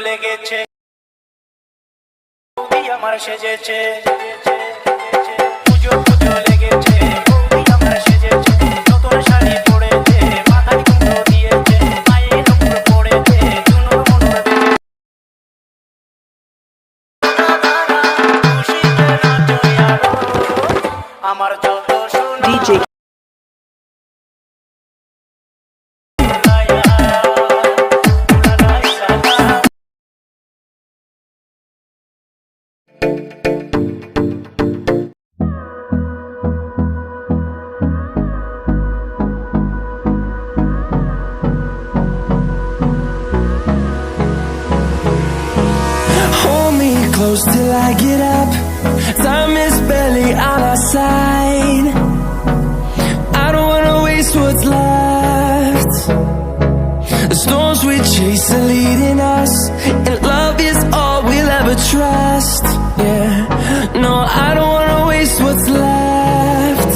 লেগেছে বৌদি আমার সেজেছে পুজো পুজো লেগেছে বৌদি আমার সেজেছে নতুন শাড়ি পরেছে মাথায় কুমড়ো দিয়েছে পায়ে নোংর পড়েছে চুনোর মনোর আমার যত শোনা DJ Close till I get up. Time is barely on our side. I don't wanna waste what's left. The storms we chase are leading us, and love is all we'll ever trust. Yeah, no, I don't wanna waste what's left.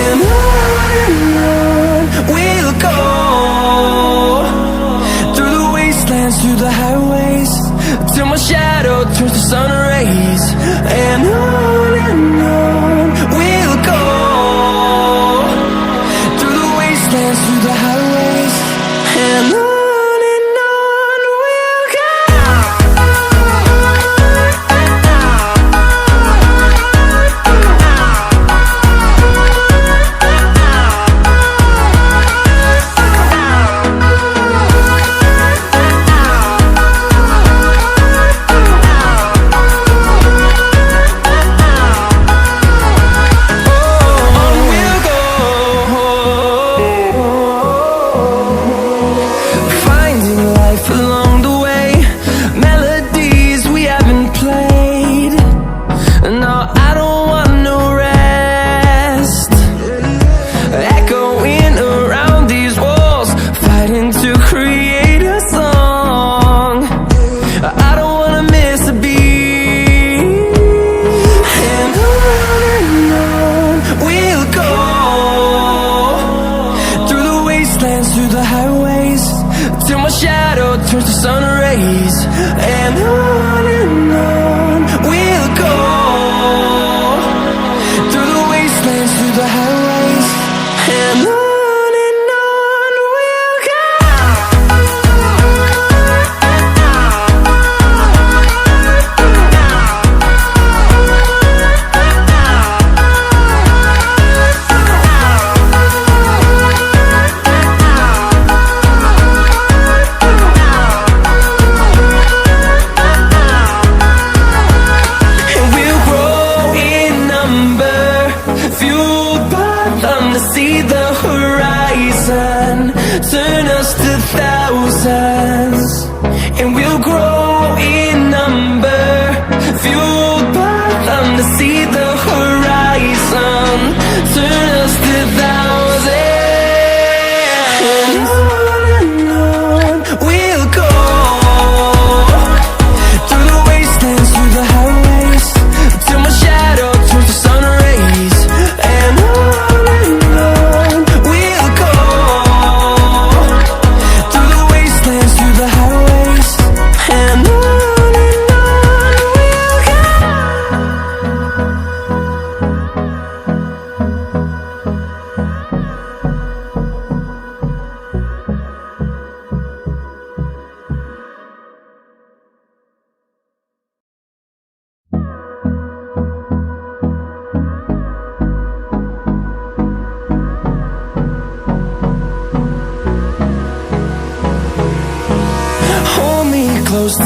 And on we'll go, through the wastelands, through the highways, till my shadow turns to sun rays. And on we'll go, through the wastelands, through the highways. And on we'll go.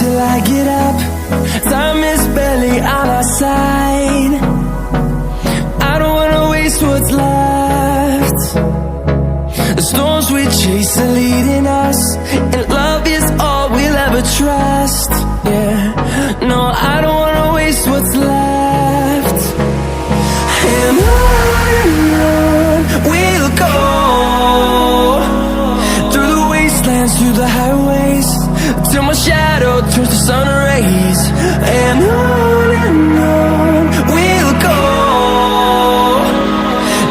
Till I get up, time is barely on our side. I don't wanna waste what's left. The storms we chase are leading us, and love is all we'll ever trust. Yeah, no, I don't wanna waste what's left. And on we'll go, through the wastelands, through the highways, till my shadow turns to sun rays. And on we'll go,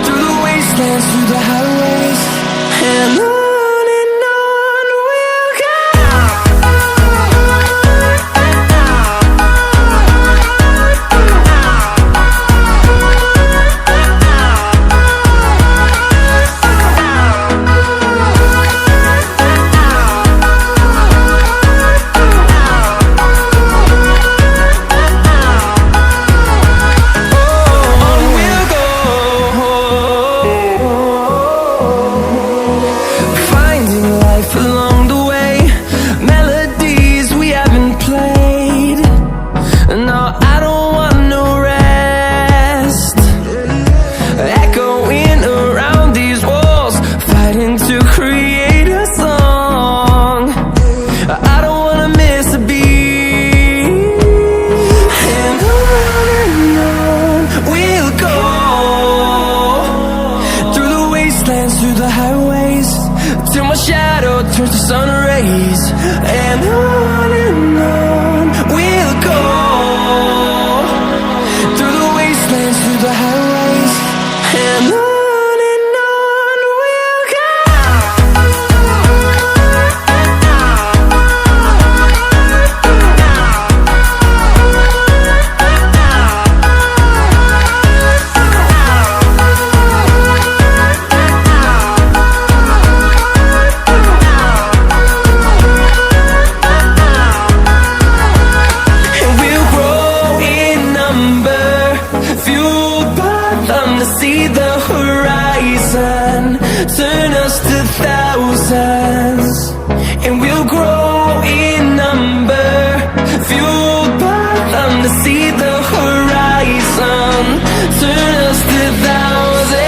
through the wastelands, through the highways. And on we'll go. see the horizon, turn us to thousands, and we'll grow in number, fueled by them to see the horizon, turn us to thousands.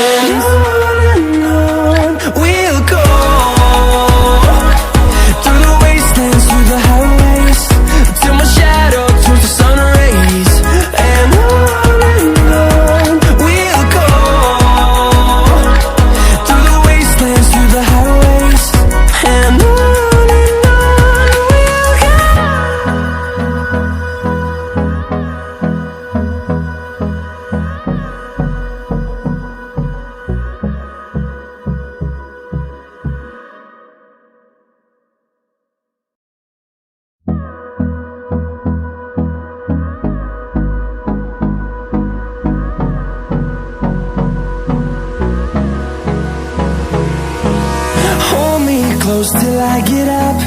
And on we'll go, through the wastelands, through the highways, till my shadow turns to sun rays. And on we'll go, through the wastelands, through the highways. And on we'll go. Hold me close till I get up.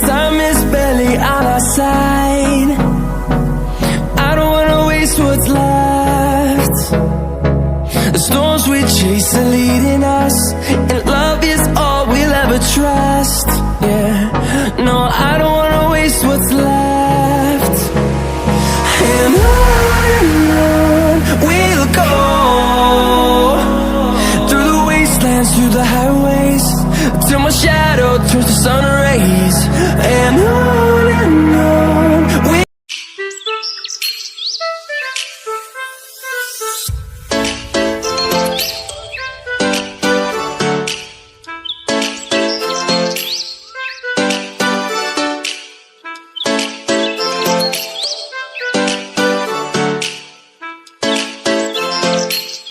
Time is barely on our side. I don't wanna waste what's left. The storms we chase are leading us, and love is all we'll ever trust. Yeah, no, I don't wanna waste what's left. And on we'll go, through the wastelands, through the highways, till my shadow turns to sun rays. And on